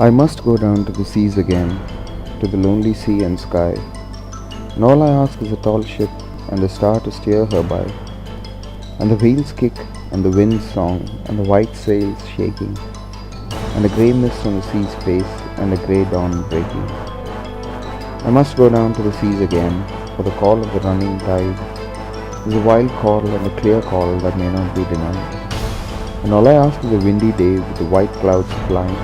I must go down to the seas again, to the lonely sea and sky, and all I ask is a tall ship and a star to steer her by, and the wheels kick and the wind's song and the white sails shaking, and a grey mist on the sea's face and a grey dawn breaking. I must go down to the seas again, for the call of the running tide is a wild call and a clear call that may not be denied, and all I ask is a windy day with the white clouds flying,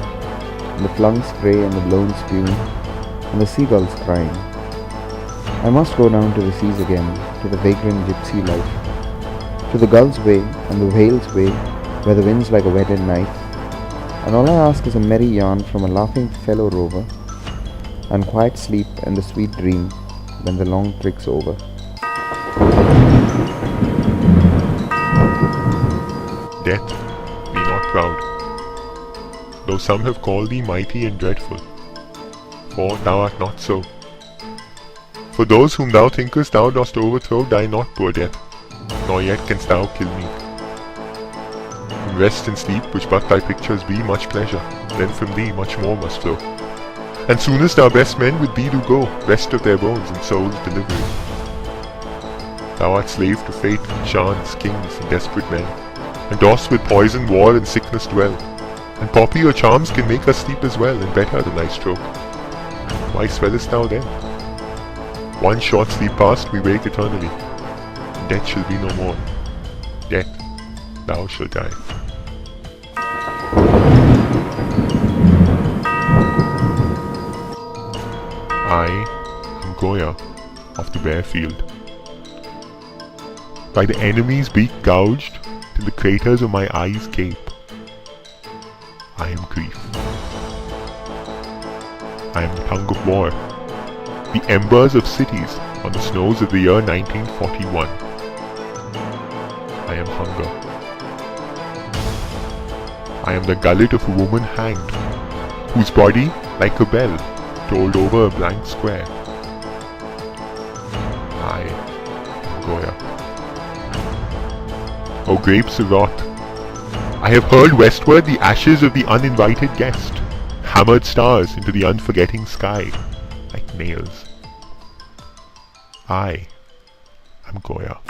and the flung spray and the blown spume, and the seagulls crying. I must go down to the seas again, to the vagrant gypsy life, to the gull's way and the whale's way, where the wind's like a whetted knife, and all I ask is a merry yarn from a laughing fellow rover, and quiet sleep and the sweet dream when the long trick's over. Death, be not proud, though some have called thee mighty and dreadful, for thou art not so. For those whom thou thinkest thou dost overthrow die not, poor death, nor yet canst thou kill me. From rest and sleep, which but thy pictures be, much pleasure, then from thee much more must flow. And soonest our best men with thee do go, rest of their bones and souls delivery. Thou art slave to fate, chance, kings, and desperate men, and dost with poison, war, and sickness dwell, and poppy or charms can make us sleep as well, and better than thy stroke. Why swellest thou then? One short sleep past, we wake eternally, and death shall be no more. Death, thou shalt die. I am Goya of the bare field. By the enemy's beak gouged, till the craters of my eyes gape, I am grief. I am the tongue of war, the embers of cities on the snows of the year 1941. I am hunger. I am the gullet of a woman hanged, whose body, like a bell, tolled over a blank square. I am Goya. O grapes of wrath, I have hurled westward the ashes of the uninvited guest, hammered stars into the unforgetting sky, like nails. I am Goya.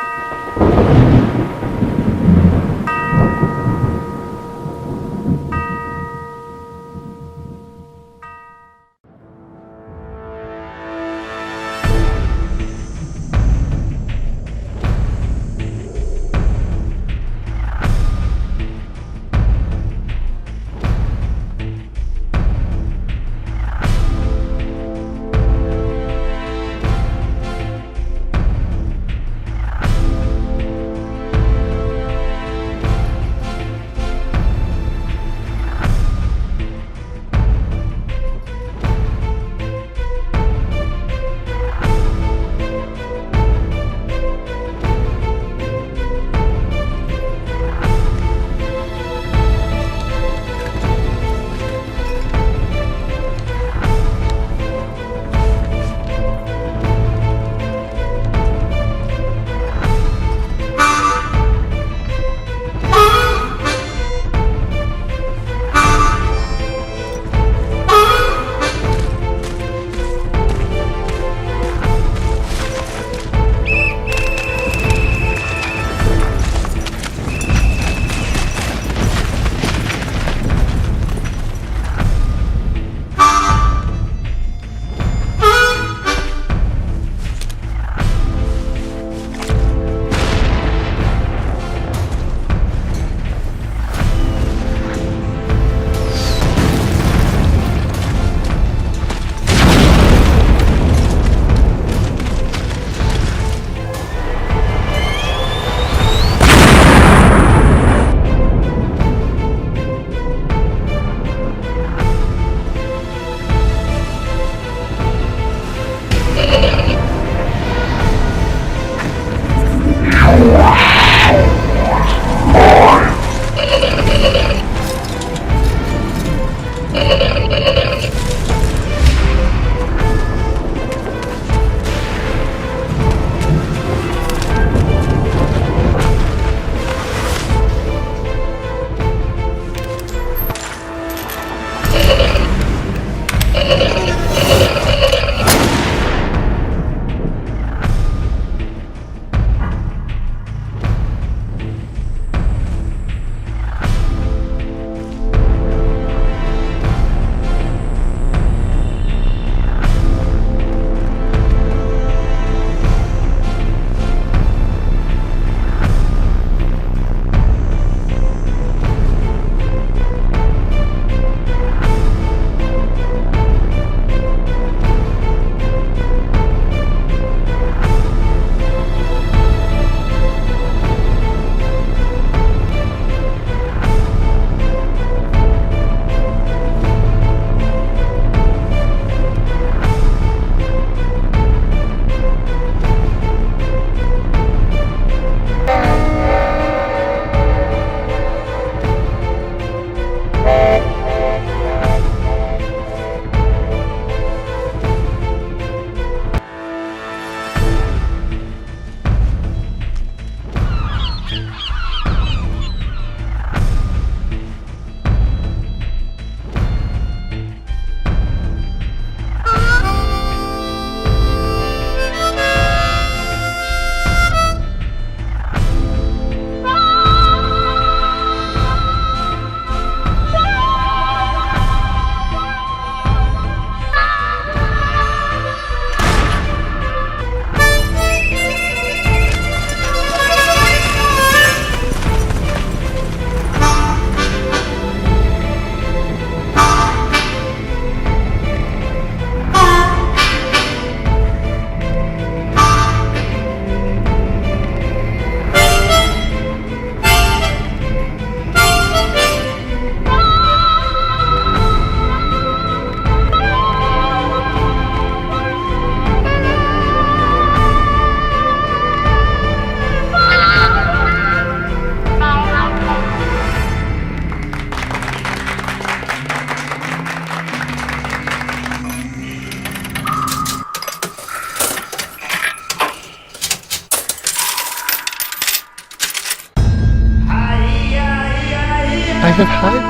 have had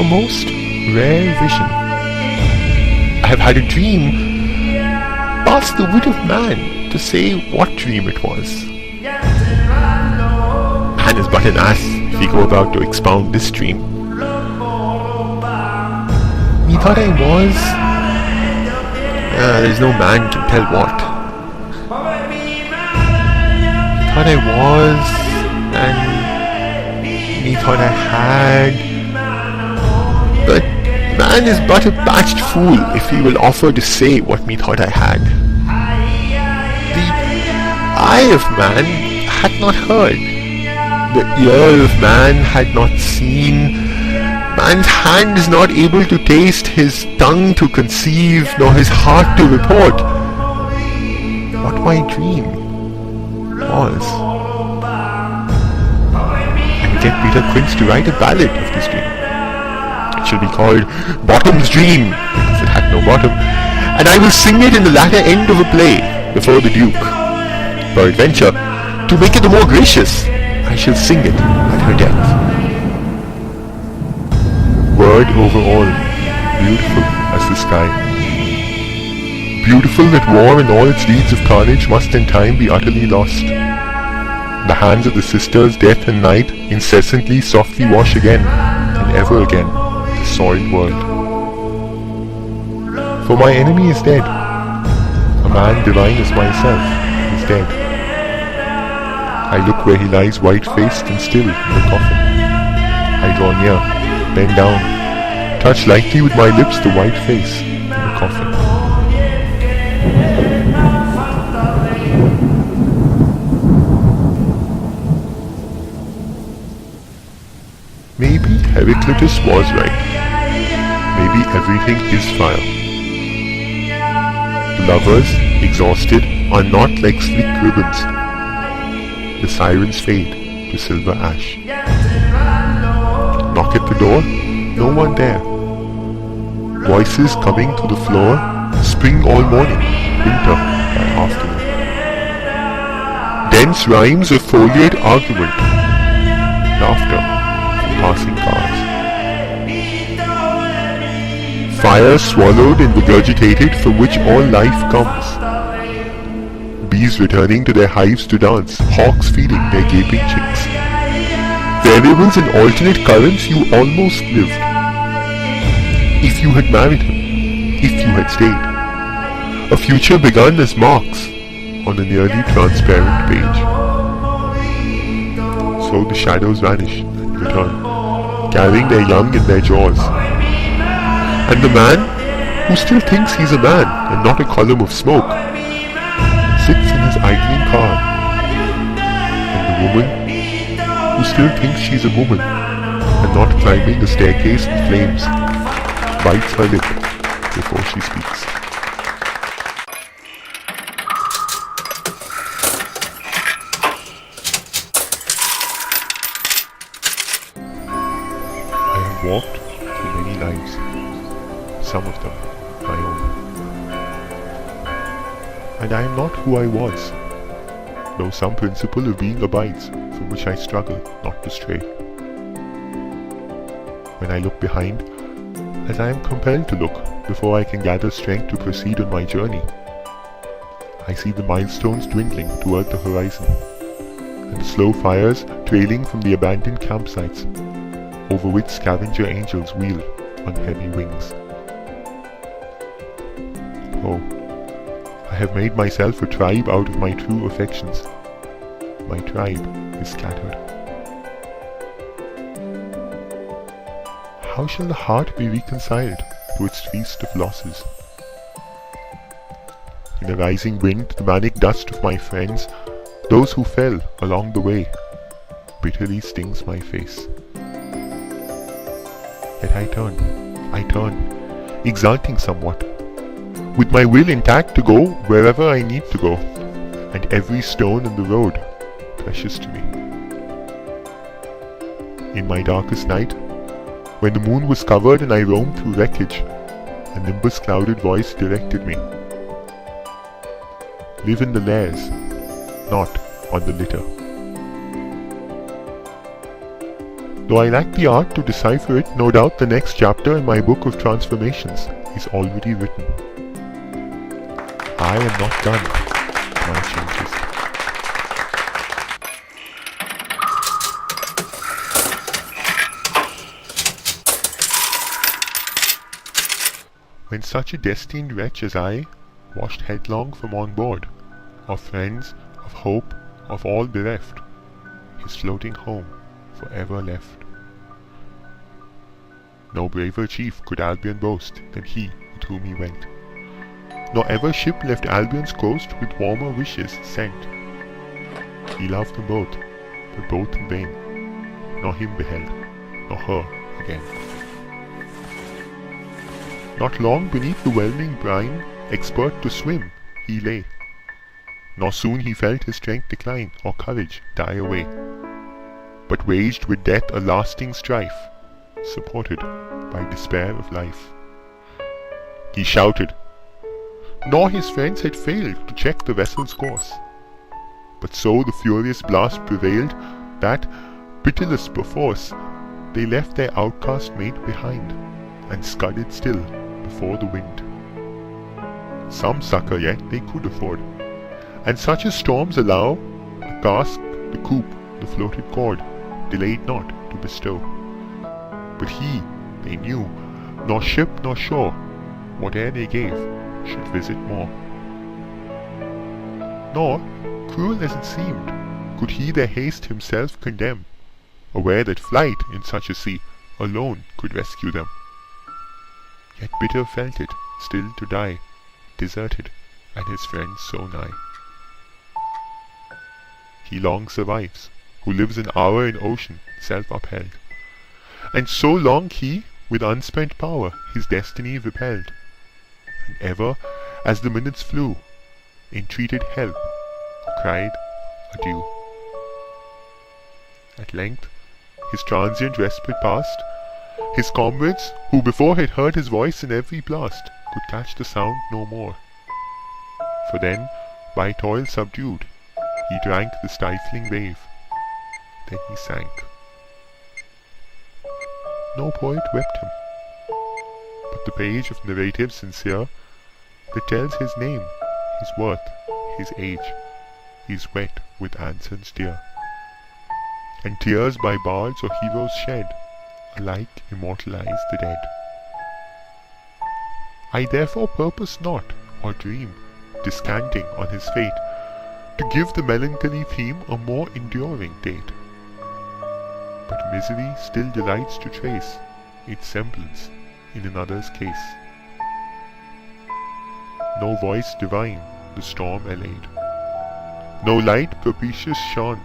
a most rare vision. I have had a dream past the wit of man to say what dream it was. Man is but an ass if he go about to expound this dream. Methought I was... there's no man can tell what. Methought I was, and methought I had... But man is but a patched fool if he will offer to say what methought I had. The eye of man had not heard. The ear of man had not seen. Man's hand is not able to taste, his tongue to conceive, nor his heart to report what my dream was. I will get Peter Quince to write a ballad of this dream. It shall be called Bottom's Dream, because it had no bottom, and I will sing it in the latter end of a play before the Duke. Peradventure, to make it the more gracious, I shall sing it at her death. Word over all, beautiful as the sky. Beautiful that war and all its deeds of carnage must in time be utterly lost. The hands of the sisters death and night incessantly softly wash again and ever again the soiled world. For my enemy is dead. A man divine as myself is dead. I look where he lies white-faced and still in the coffin. I draw near, bend down, touch lightly with my lips the white face in the coffin. Maybe Heraclitus was right. Maybe everything is fire. The lovers, exhausted, are not like sleek ribbons. The sirens fade to silver ash. Knock at the door, no one there. Voices coming to the floor, spring all morning, winter by afternoon. Dense rhymes of foliate argument, laughter from passing cars. Fire swallowed and regurgitated from which all life comes. Bees returning to their hives to dance, hawks feeding their gaping chicks. Variables and alternate currents you almost lived. If you had married him, if you had stayed. A future begun as marks on a nearly transparent page. So the shadows vanish and return, carrying their young in their jaws. And the man, who still thinks he's a man and not a column of smoke, sits in his idling car. And the woman, who still thinks she's a woman and not climbing a staircase in flames, bites her lip before she speaks. I have walked through many lives, some of them my own. And I am not who I was, though some principle of being abides, from which I struggle not to stray. When I look behind, as I am compelled to look before I can gather strength to proceed on my journey, I see the milestones dwindling toward the horizon, and the slow fires trailing from the abandoned campsites, over which scavenger angels wheel on heavy wings. Oh, I have made myself a tribe out of my true affections. My tribe is scattered. How shall the heart be reconciled to its feast of losses? In a rising wind, the manic dust of my friends, those who fell along the way, bitterly stings my face. Yet I turn, exulting somewhat, with my will intact to go wherever I need to go, and every stone in the road precious to me. In my darkest night, when the moon was covered and I roamed through wreckage, a nimbus-clouded voice directed me. Live in the lairs, not on the litter. Though I lack the art to decipher it, no doubt the next chapter in my book of transformations is already written. I am not done my changes. When such a destined wretch as I, washed headlong from on board, of friends, of hope, of all bereft, his floating home for ever left. No braver chief could Albion boast than he with whom he went, nor ever ship left Albion's coast with warmer wishes sent. He loved them both, but both in vain, nor him beheld, nor her again. Not long beneath the whelming brine, expert to swim, he lay, nor soon he felt his strength decline, or courage die away, but waged with death a lasting strife, supported by despair of life. He shouted, nor his friends had failed to check the vessel's course, but so the furious blast prevailed, that, pitiless perforce, they left their outcast mate behind, and scudded still before the wind. Some succour yet they could afford, and such as storms allow, the cask, the coop, the floated cord, delayed not to bestow. But he, they knew, nor ship nor shore, whate'er they gave, should visit more. Nor, cruel as it seemed, could he their haste himself condemn, aware that flight in such a sea alone could rescue them. Yet bitter felt it, still to die, deserted, and his friends so nigh. He long survives, who lives an hour in ocean, self-upheld, and so long he, with unspent power, his destiny repelled, and ever, as the minutes flew, entreated help, cried adieu. At length, his transient respite past, his comrades, who before had heard his voice in every blast, could catch the sound no more. For then, by toil subdued, he drank the stifling wave. Then he sank. No poet wept him, but the page of narrative sincere, that tells his name, his worth, his age, is wet with answers dear. And tears by bards or heroes shed alike immortalize the dead. I therefore purpose not, or dream, descanting on his fate, to give the melancholy theme a more enduring date. But misery still delights to trace its semblance in another's case. No voice divine the storm allayed, no light propitious shone,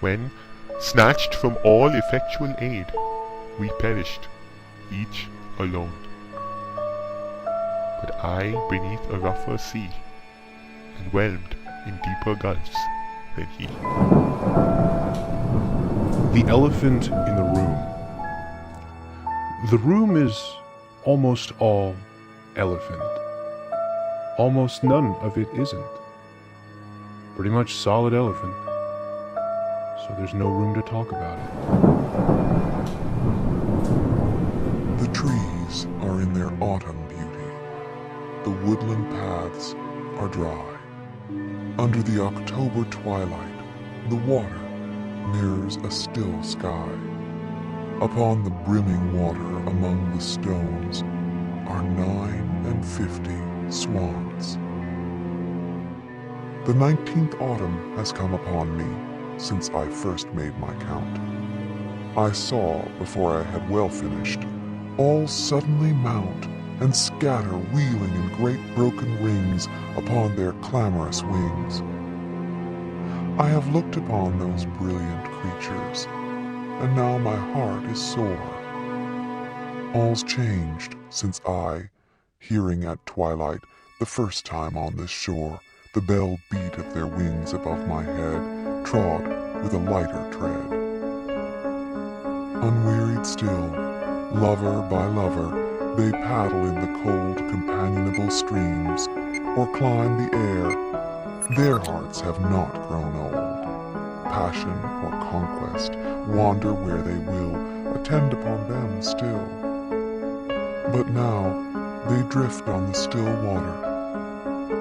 when, snatched from all effectual aid, we perished, each alone. But I beneath a rougher sea, and whelmed in deeper gulfs than he. The elephant in the room. The room is almost all elephant. Almost none of it isn't. Pretty much solid elephant. So there's no room to talk about it. The trees are in their autumn beauty. The woodland paths are dry. Under the October twilight, the water mirrors a still sky. Upon the brimming water among the stones are 59 swans. The 19th autumn has come upon me since I first made my count. I saw, before I had well finished, all suddenly mount and scatter wheeling in great broken rings upon their clamorous wings. I have looked upon those brilliant creatures, and now my heart is sore. All's changed since I, hearing at twilight the first time on this shore the bell beat of their wings above my head, trod with a lighter tread. Unwearied still, lover by lover, they paddle in the cold, companionable streams, or climb the air. Their hearts have not grown old. passion or conquest, wander where they will, attend upon them still. But now they drift on the still water,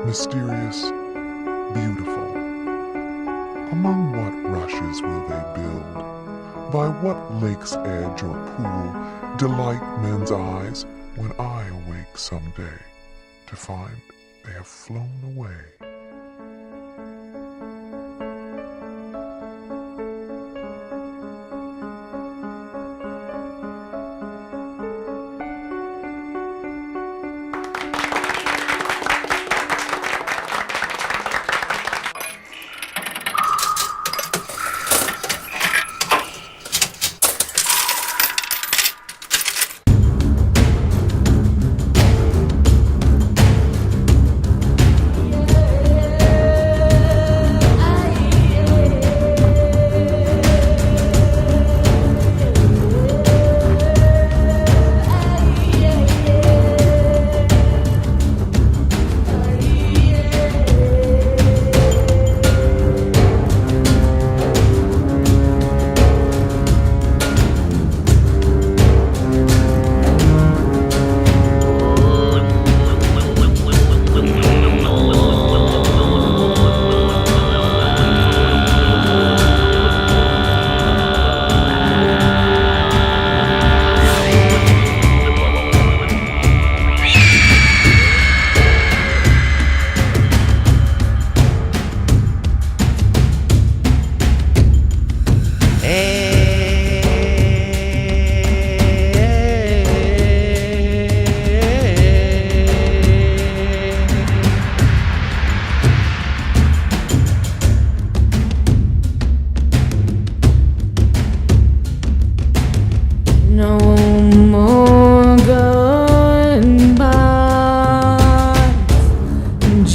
mysterious, beautiful. Among what rushes will they build? By what lake's edge or pool delight men's eyes when I awake someday to find they have flown away?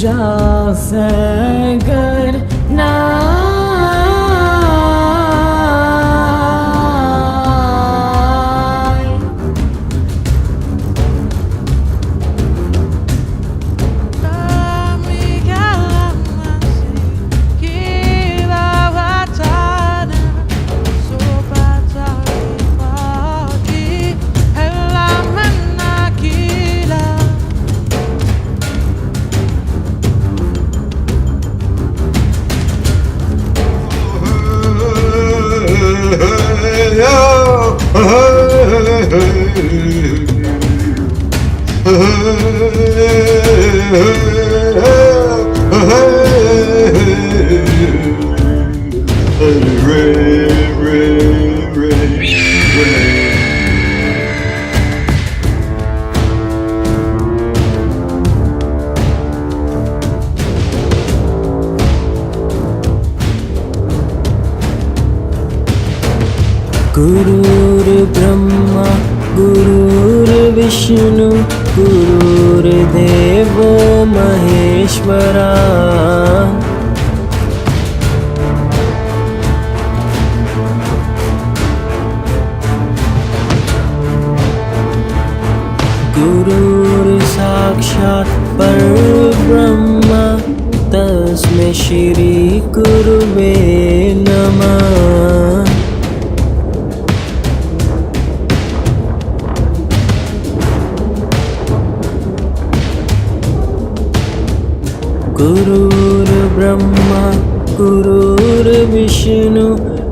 Just say good night. गुरुर् Brahma गुरुर्विष्णु गुरुर्देवो महेश्वरा गुरुर्साक्षात् परब्रह्म तस्मै श्री गुरुवे नमः। गुरुर्ब्रह्मा गुरुर्विष्णु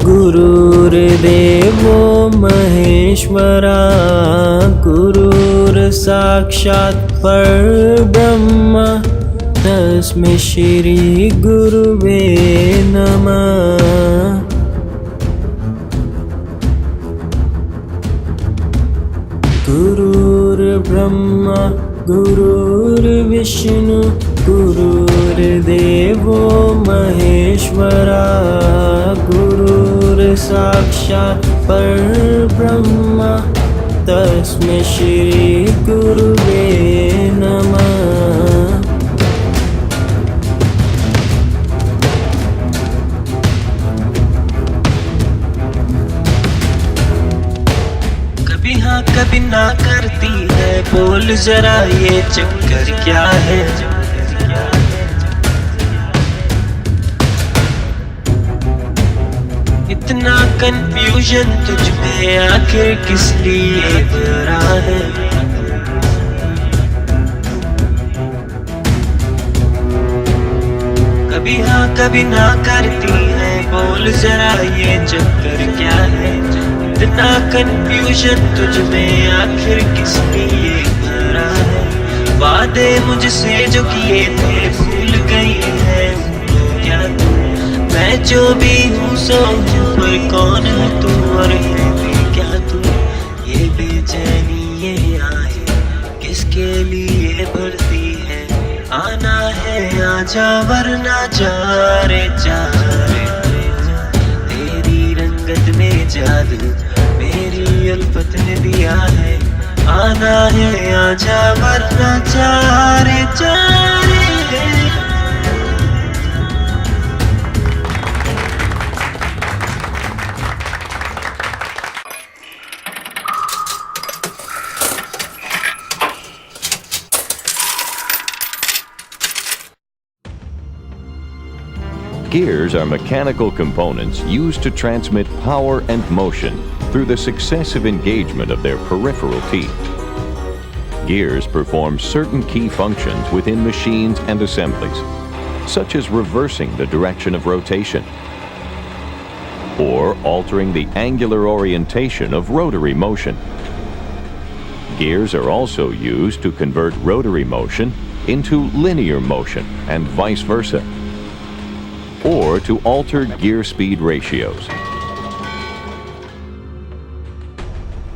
गुरुर्देवो महेश्वरा गुरुर्साक्षात् परब्रह्म तस्मै श्री गुरुवे नमः। गुरुर्ब्रह्मा गुरुर्विष्णु गुरुर्देवो महेश्वरा गुरुर्साक्षात् परब्रह्म तस्मै श्री गुरुवे नमः। कभी हाँ कभी ना करती है, बोल जरा ये चक्कर क्या है। कंफ्यूजन तुझ में आखिर किस लिए भरा है। कभी हाँ कभी ना करती है, बोल जरा ये चक्कर क्या है। इतना कंफ्यूजन तुझ में आखिर किस लिए भरा है। वादे मुझसे जो किए थे भूल गई है तो क्या तू। मैं जो भी हूँ सो हूँ, पर कौन है तू और है भी क्या तू। ये बेचैनी ये आए किसके लिए भरती है। आना है आजा वरना जा रे जा रे जा। तेरी रंगत में जादू मेरी उल्फत ने दिया है। आना है आजा वरना जा रे जा रे। Gears are mechanical components used to transmit power and motion through the successive engagement of their peripheral teeth. Gears perform certain key functions within machines and assemblies, such as reversing the direction of rotation or altering the angular orientation of rotary motion. Gears are also used to convert rotary motion into linear motion and vice versa, or to alter gear speed ratios.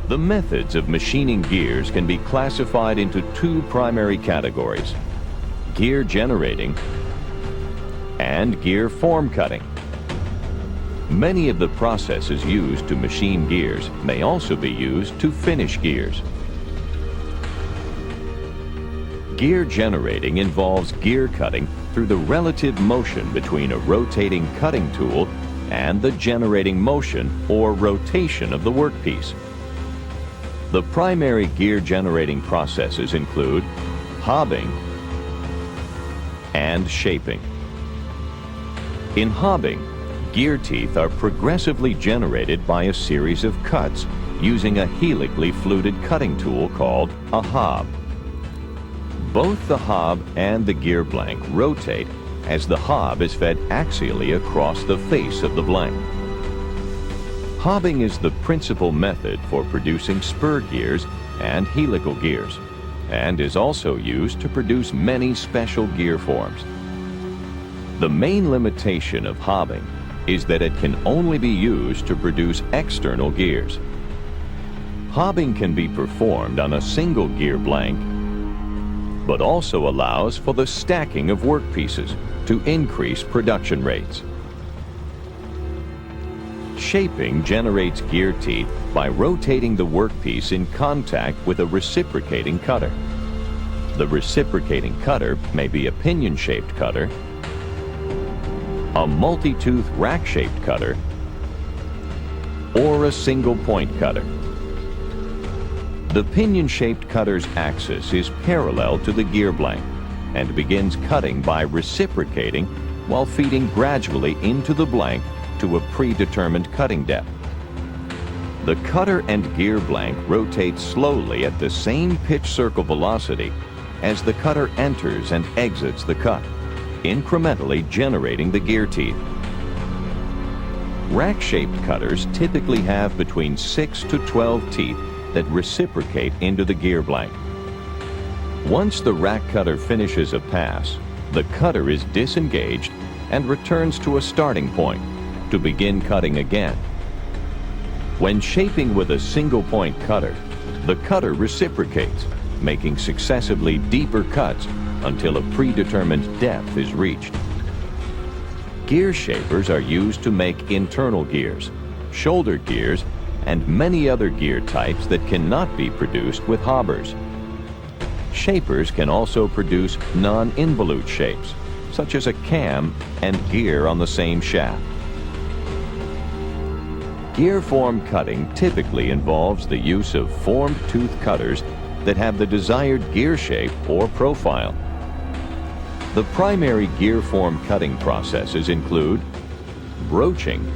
The methods of machining gears can be classified into two primary categories: gear generating and gear form cutting. Many of the processes used to machine gears may also be used to finish gears. Gear generating involves gear cutting through the relative motion between a rotating cutting tool and the generating motion or rotation of the workpiece. The primary gear generating processes include hobbing and shaping. In hobbing, gear teeth are progressively generated by a series of cuts using a helically fluted cutting tool called a hob. Both the hob and the gear blank rotate as the hob is fed axially across the face of the blank. Hobbing is the principal method for producing spur gears and helical gears, and is also used to produce many special gear forms. The main limitation of hobbing is that it can only be used to produce external gears. Hobbing can be performed on a single gear blank, but also allows for the stacking of workpieces to increase production rates. Shaping generates gear teeth by rotating the workpiece in contact with a reciprocating cutter. The reciprocating cutter may be a pinion-shaped cutter, a multi-tooth rack-shaped cutter, or a single-point cutter. The pinion-shaped cutter's axis is parallel to the gear blank and begins cutting by reciprocating while feeding gradually into the blank to a predetermined cutting depth. The cutter and gear blank rotate slowly at the same pitch circle velocity as the cutter enters and exits the cut, incrementally generating the gear teeth. Rack-shaped cutters typically have between 6 to 12 teeth that reciprocate into the gear blank. Once the rack cutter finishes a pass, the cutter is disengaged and returns to a starting point to begin cutting again. When shaping with a single-point cutter, the cutter reciprocates, making successively deeper cuts until a predetermined depth is reached. Gear shapers are used to make internal gears, shoulder gears, and many other gear types that cannot be produced with hobbers. Shapers can also produce non-involute shapes, such as a cam and gear on the same shaft. Gear form cutting typically involves the use of formed tooth cutters that have the desired gear shape or profile. The primary gear form cutting processes include broaching,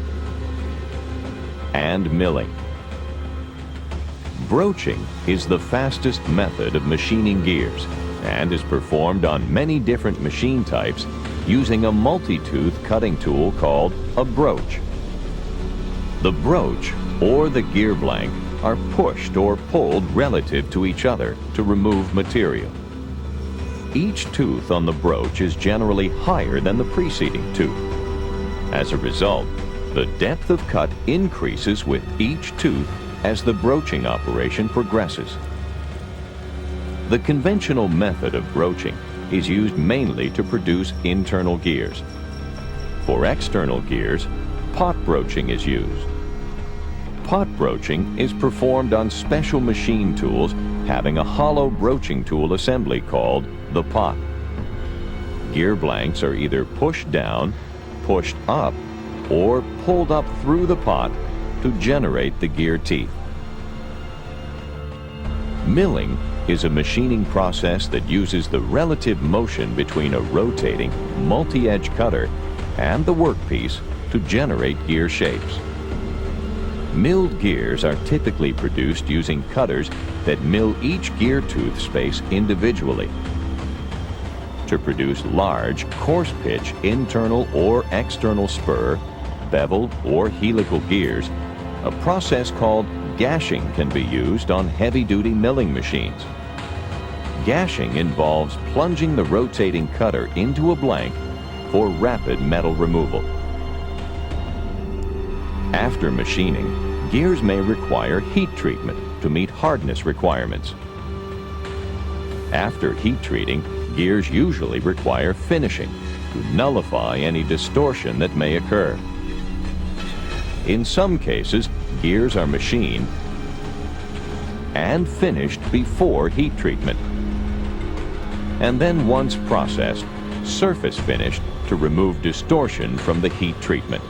and milling. Broaching is the fastest method of machining gears and is performed on many different machine types using a multi-tooth cutting tool called a broach. The broach or the gear blank are pushed or pulled relative to each other to remove material. Each tooth on the broach is generally higher than the preceding tooth. As a result, the depth of cut increases with each tooth as the broaching operation progresses. The conventional method of broaching is used mainly to produce internal gears. For external gears, pot broaching is used. Pot broaching is performed on special machine tools having a hollow broaching tool assembly called the pot. Gear blanks are either pushed down, pushed up, or pulled up through the pot to generate the gear teeth. Milling is a machining process that uses the relative motion between a rotating, multi-edge cutter and the workpiece to generate gear shapes. Milled gears are typically produced using cutters that mill each gear tooth space individually. To produce large, coarse-pitch internal or external spur, bevel, or helical gears, a process called gashing can be used on heavy-duty milling machines. Gashing involves plunging the rotating cutter into a blank for rapid metal removal. After machining, gears may require heat treatment to meet hardness requirements. After heat treating, gears usually require finishing to nullify any distortion that may occur. In some cases, gears are machined and finished before heat treatment, and then once processed, surface finished to remove distortion from the heat treatment.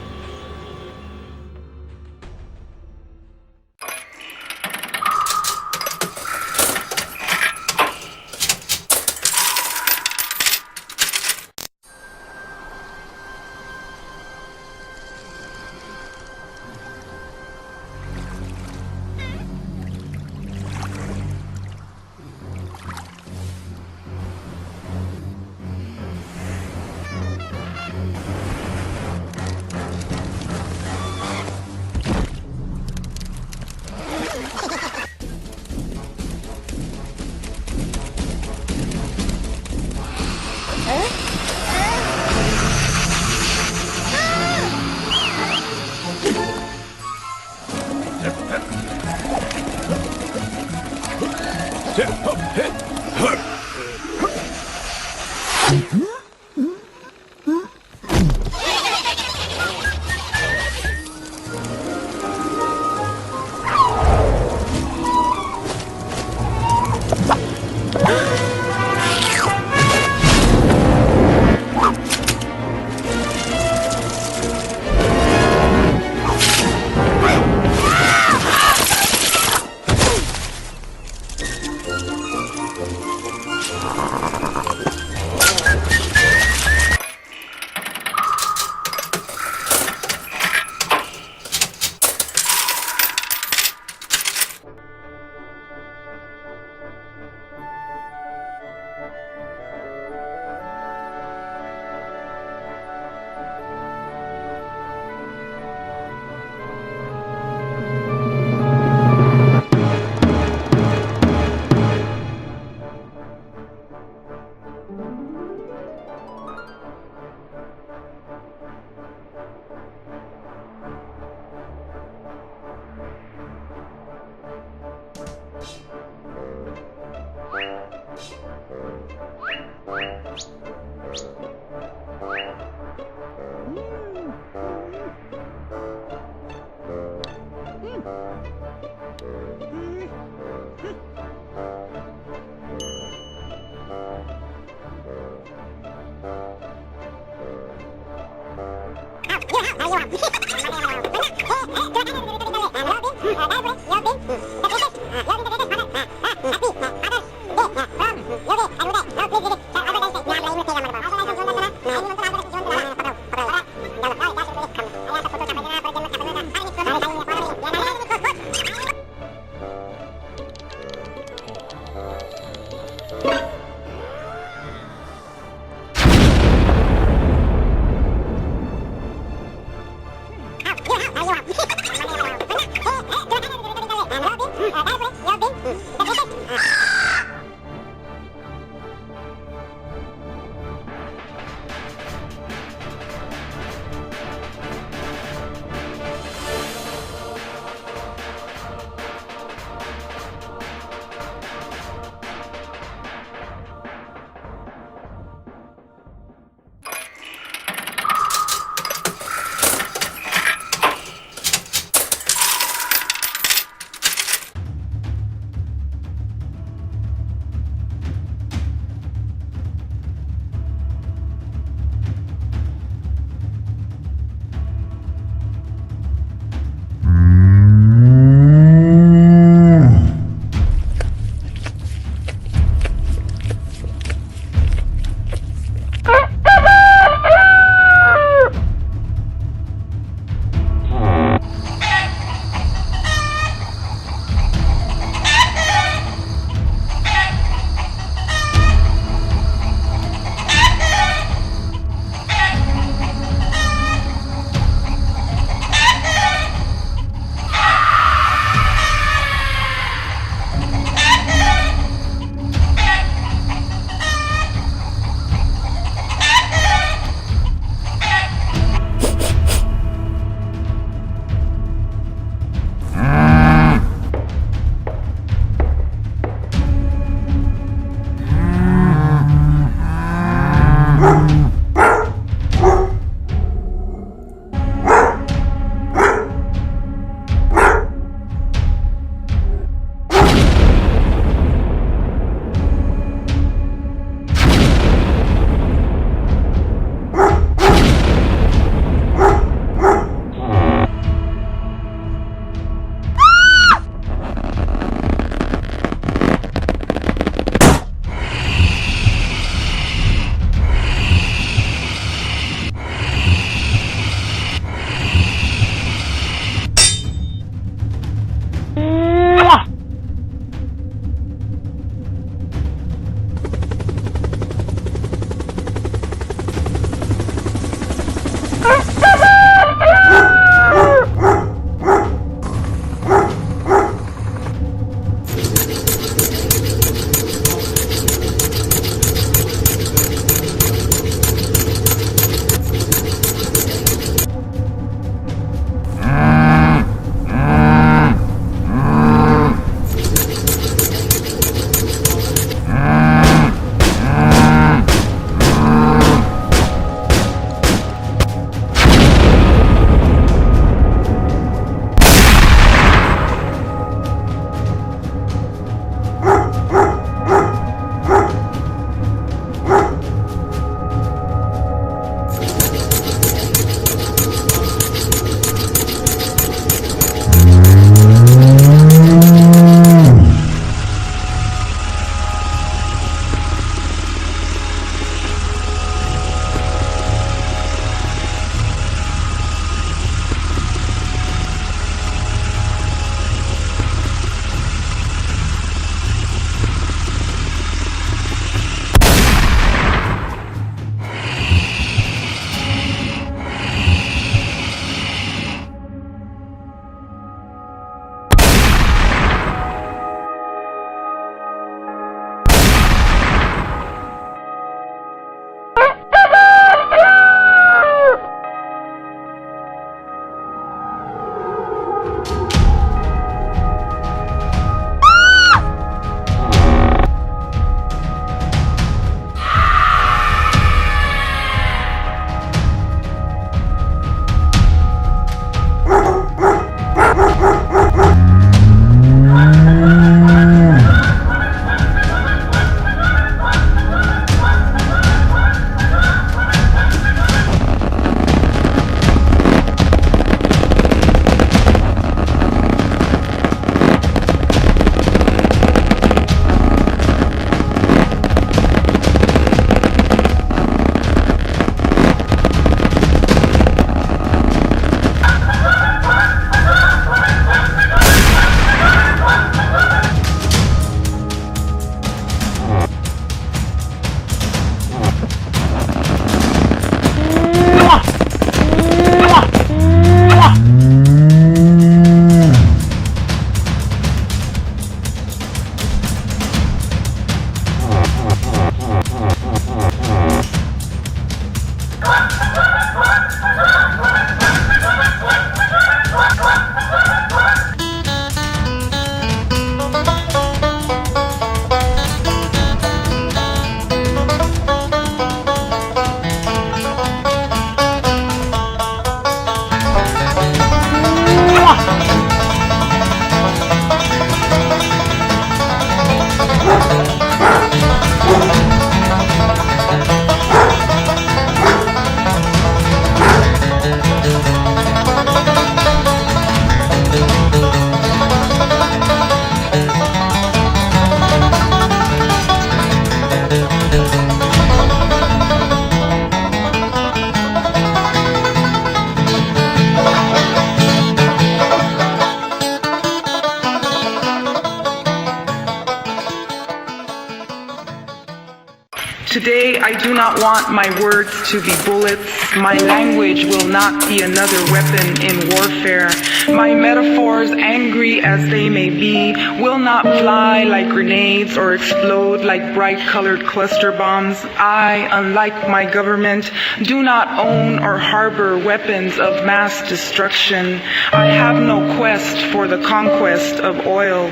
Today, I do not want my words to be bullets. My language will not be another weapon in warfare. My metaphors, angry as they may be, will not fly like grenades or explode like bright-colored cluster bombs. I, unlike my government, do not own or harbor weapons of mass destruction. I have no quest for the conquest of oil.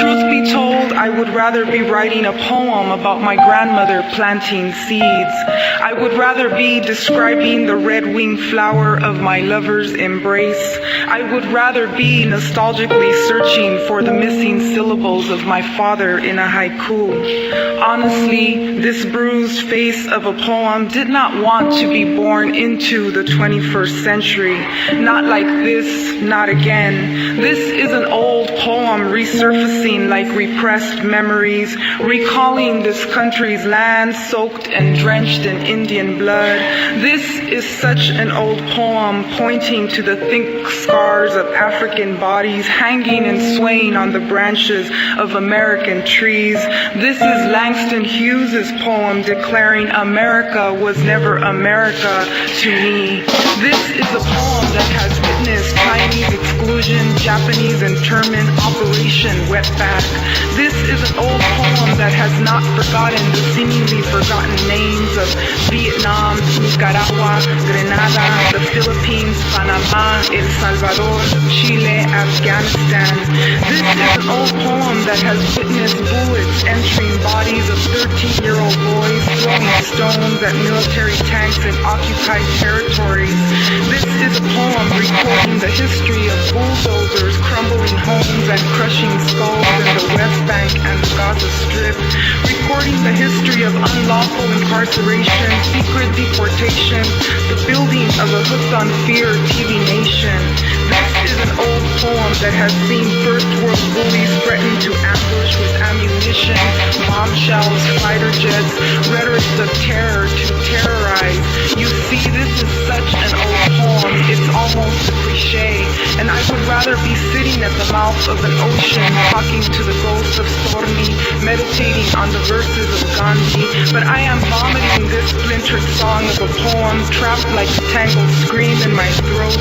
Truth be told, I would rather be writing a poem about my grandmother planting seeds. I would rather be describing the red-winged flower of my lover's embrace. I would rather be nostalgically searching for the missing syllables of my father in a haiku. Honestly, this bruised face of a poem did not want to be born into the 21st century. Not like this, not again. This is an old poem resurfacing like repressed memories, recalling this country's land soaked and drenched in Indian blood. This is such an old poem pointing to the thick scars of African bodies hanging and swaying on the branches of American trees. This is Langston Hughes' poem declaring America was never America to me. This is a poem that has witnessed Chinese exclusion, Japanese internment, Operation Wetback. This is an old poem that has not forgotten the seemingly forgotten names of Vietnam, Nicaragua, Grenada, the Philippines, Panama, El Salvador, Chile, Afghanistan. This is an old poem that has witnessed bullets entering bodies of 13-year-old boys throwing stones at military tanks in occupied territories. This is a poem recording the history of bulldozers crumbling homes and crushing skulls in the West Bank and the Gaza Strip. Recording the history of unlawful incarceration, secret deportation, the building of a hooked on fear TV nation. This is an old poem that has seen first world bullies threaten to ambush with ammunition, bomb shells, fighter jets, rhetorics of terror to terrorize. You see, this is such an old poem, it's almost a cliche. And I would rather be sitting at the mouth of an ocean, talking to the ghost of Stormy, meditating on the verses of Gandhi. But I am vomiting this splintered song of a poem, trapped like a tangled scream in my throat,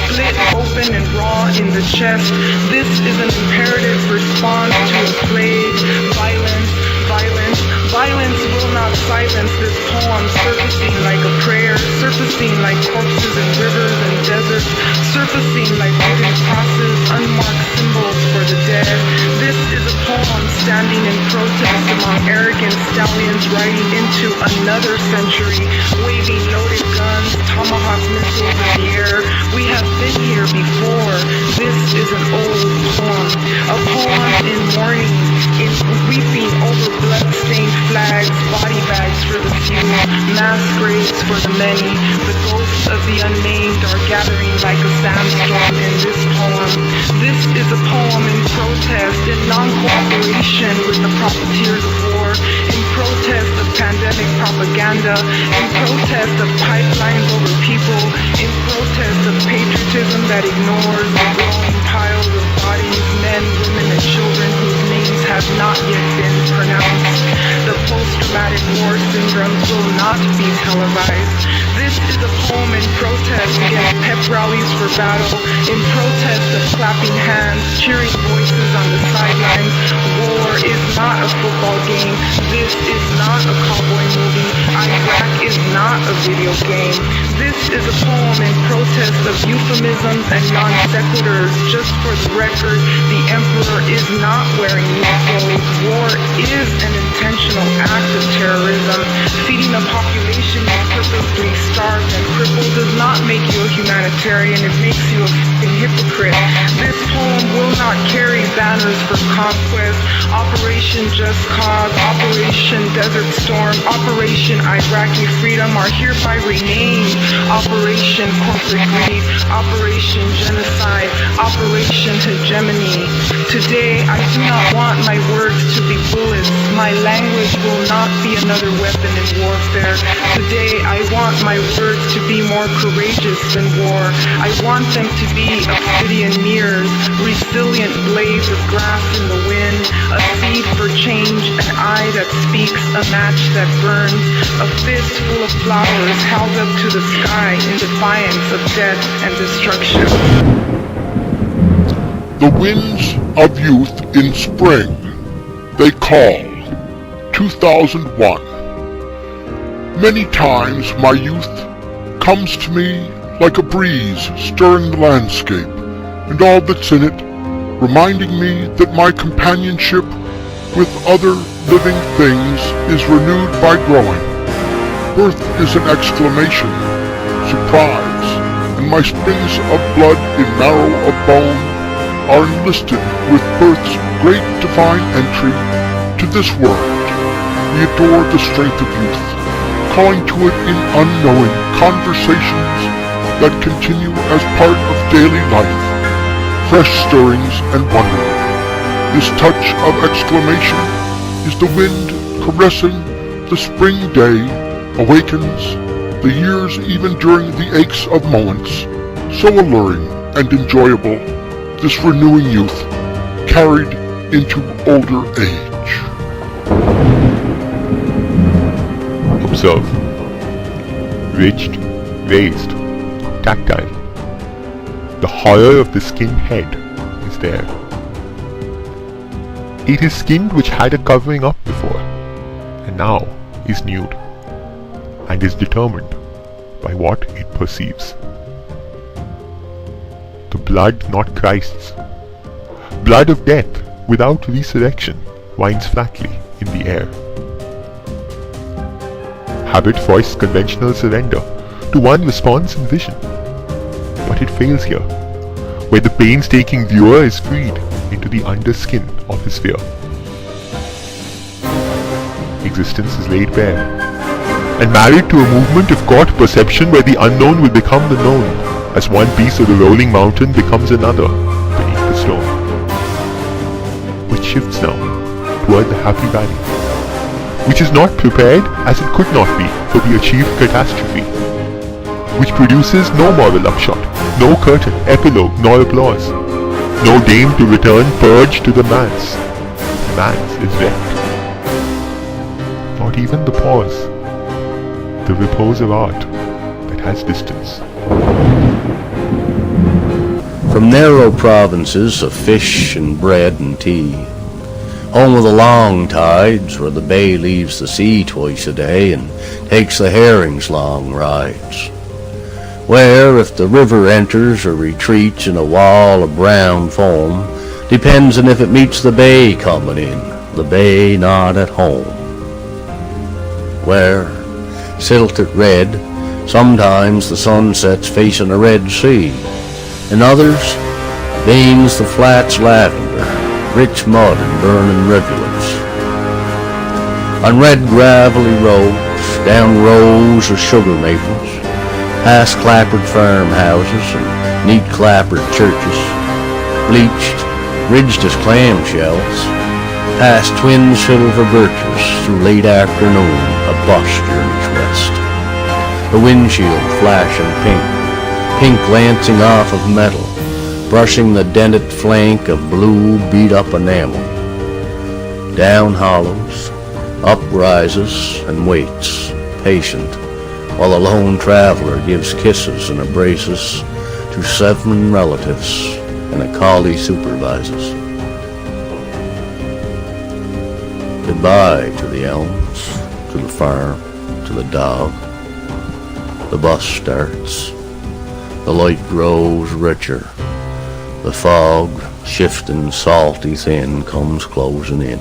split open and raw in the chest. This is an imperative response to a plague. Violence, violence, violence will not silence this poem, surfacing like a prayer, surfacing like corpses in rivers and deserts, surfacing like wooden crosses, unmarked symbols for the dead. This is a poem standing in protest among arrogant stallions riding into another century, waving loaded guns, tomahawk missiles in the air. We have been here before. This is an old poem, a poem in mourning, in weeping over blood-stained flags, body bags for the few, mass graves for the many. The ghosts of the unnamed are gathering like a sandstorm in this poem. This is a poem in protest, in non-cooperation with the profiteers of war, in protest of pandemic propaganda, in protest of pipelines over people, in protest of patriotism that ignores the growing piles of bodies, men, women, and children whose names have not yet been pronounced. The post-traumatic war syndrome will not be televised. This is a poem in protest against pep rallies for battle, in protest of clapping hands, cheering voices on the sidelines. War is not a football game. This is not a cowboy movie. Iraq is not a video game. This is a poem in protest of euphemisms and non sequiturs. Just for the record, the emperor is not wearing new clothes. War is an intentional act of terrorism. Feeding a population that's purposely starved and crippled does not make you a humanitarian. It makes you a f***ing hypocrite. This poem will not carry banners for conquest. Operation Just Cause, Operation Desert Storm, Operation Iraqi Freedom are hereby renamed Operation Corporate Greed, Operation Genocide, Operation Hegemony. Today, I do not want my words to be bullets. My language will not be another weapon in warfare. Today, I want my words to be more courageous than war. I want them to be obsidian mirrors, resilient blades of grass in the wind, a seed for change, an eye that speaks, a match that burns, a fist full of flowers held up to the sky in defiance of death and destruction. The winds of youth in spring, they call, 2001. Many times my youth comes to me like a breeze stirring the landscape, and all that's in it reminding me that my companionship with other living things is renewed by growing. Birth is an exclamation, surprise, and my springs of blood in marrow of bone are enlisted with birth's great divine entry to this world. We adore the strength of youth, calling to it in unknowing conversations that continue as part of daily life, fresh stirrings and wonder. This touch of exclamation is the wind caressing the spring day, awakens the years even during the aches of moments, so alluring and enjoyable, this renewing youth carried into older age. Observe. Ridged, raised, tactile. The horror of the skinned head is there. It is skinned which had a covering up before, and now is nude, and is determined by what it perceives. The blood not Christ's, blood of death without resurrection, winds flatly in the air. Habit foists conventional surrender to one response in vision, but it fails here, where the painstaking viewer is freed into the underskin of his fear. Existence is laid bare, and married to a movement of caught perception where the unknown will become the known, as one piece of the rolling mountain becomes another beneath the stone, which shifts now toward the happy valley, which is not prepared as it could not be for the achieved catastrophe, which produces no moral upshot, no curtain, epilogue, nor applause, no dame to return purge to the manse. The manse is wrecked. Not even the pause, the repose of art that has distance. From narrow provinces of fish and bread and tea, home of the long tides where the bay leaves the sea twice a day and takes the herring's long rides, where if the river enters or retreats in a wall of brown foam, depends on if it meets the bay coming in, the bay not at home. Where, silted red, sometimes the sun sets facing a Red Sea, and others, veins the flats lavender, rich mud and burning rivulets. On red gravelly roads, down rows of sugar maples, past clappered farmhouses and neat clappered churches, bleached, ridged as clamshells, past twin silver birches through late afternoon, a bus journeys west. The windshield flashing pink glancing off of metal, brushing the dented flank of blue beat-up enamel. Down hollows, up rises and waits, patient, while the lone traveler gives kisses and embraces to 7 relatives and a collie supervises. Goodbye to the elms, to the farm, to the dog. The bus starts. The light grows richer. The fog, shifting salty thin, comes closing in.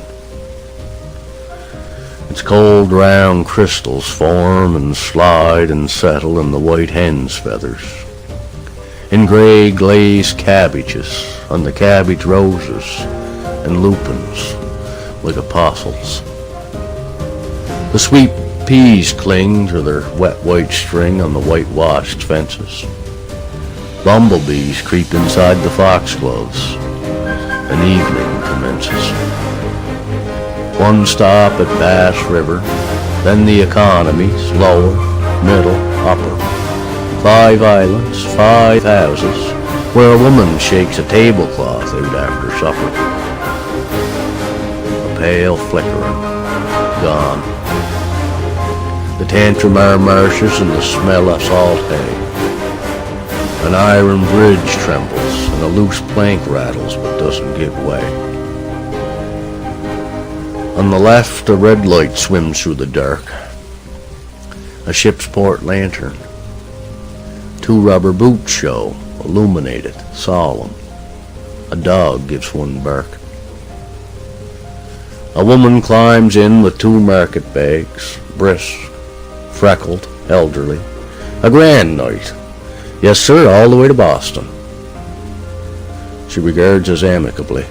Its cold round crystals form and slide and settle in the white hen's feathers, in grey glazed cabbages, on the cabbage roses and lupins like apostles. The sweet peas cling to their wet white string on the whitewashed fences. Bumblebees creep inside the foxgloves, and evening commences. One stop at Bass River, then the economies, lower, middle, upper. 5 islands, 5 houses, where a woman shakes a tablecloth out after supper. A pale flickering, gone. The Tantramar marshes and the smell of salt hay. An iron bridge trembles and a loose plank rattles but doesn't give way. On the left, a red light swims through the dark. A ship's port lantern. 2 rubber boots show, illuminated, solemn. A dog gives one bark. A woman climbs in with 2 market bags, brisk, freckled, elderly. A grand night. Yes, sir, all the way to Boston. She regards us amicably.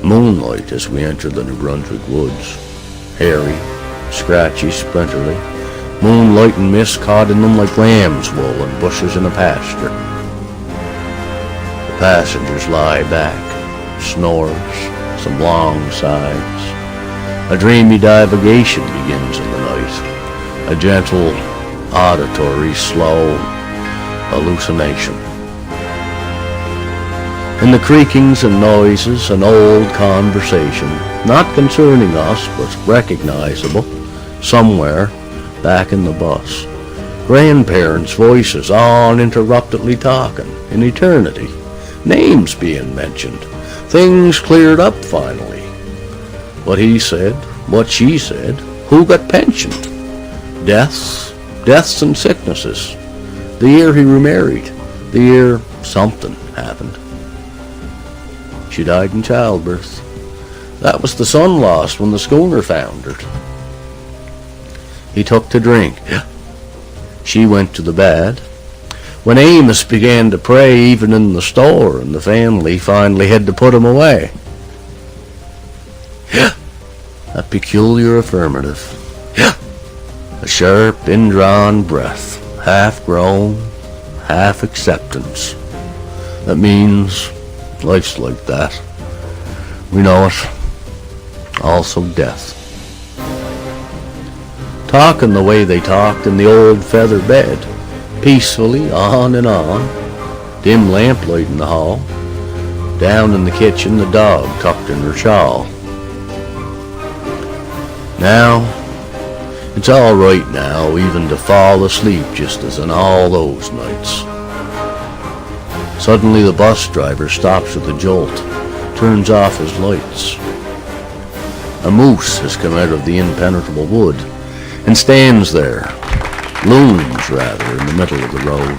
Moonlight as we enter the New Brunswick woods. Hairy, scratchy, splinterly. Moonlight and mist caught in them like lamb's wool in bushes in a pasture. The passengers lie back, snores, some long sighs. A dreamy divagation begins in the night. A gentle, auditory, slow hallucination. In the creakings and noises, an old conversation, not concerning us, but recognizable, somewhere back in the bus. Grandparents' voices uninterruptedly talking in eternity. Names being mentioned. Things cleared up finally. What he said, what she said, who got pensioned. Deaths and sicknesses. The year he remarried. The year something happened. She died in childbirth. That was the son lost when the schooner foundered. He took to drink. She went to the bad. When Amos began to pray even in the store, and the family finally had to put him away. A peculiar affirmative. A sharp, indrawn breath, half groan, half acceptance. That means life's like that. We know it. Also death. Talking the way they talked in the old feather bed, peacefully on and on. Dim lamplight in the hall. Down in the kitchen, the dog tucked in her shawl. Now, it's all right now even to fall asleep just as in all those nights. Suddenly the bus driver stops with a jolt, turns off his lights. A moose has come out of the impenetrable wood and stands there, looms rather, in the middle of the road.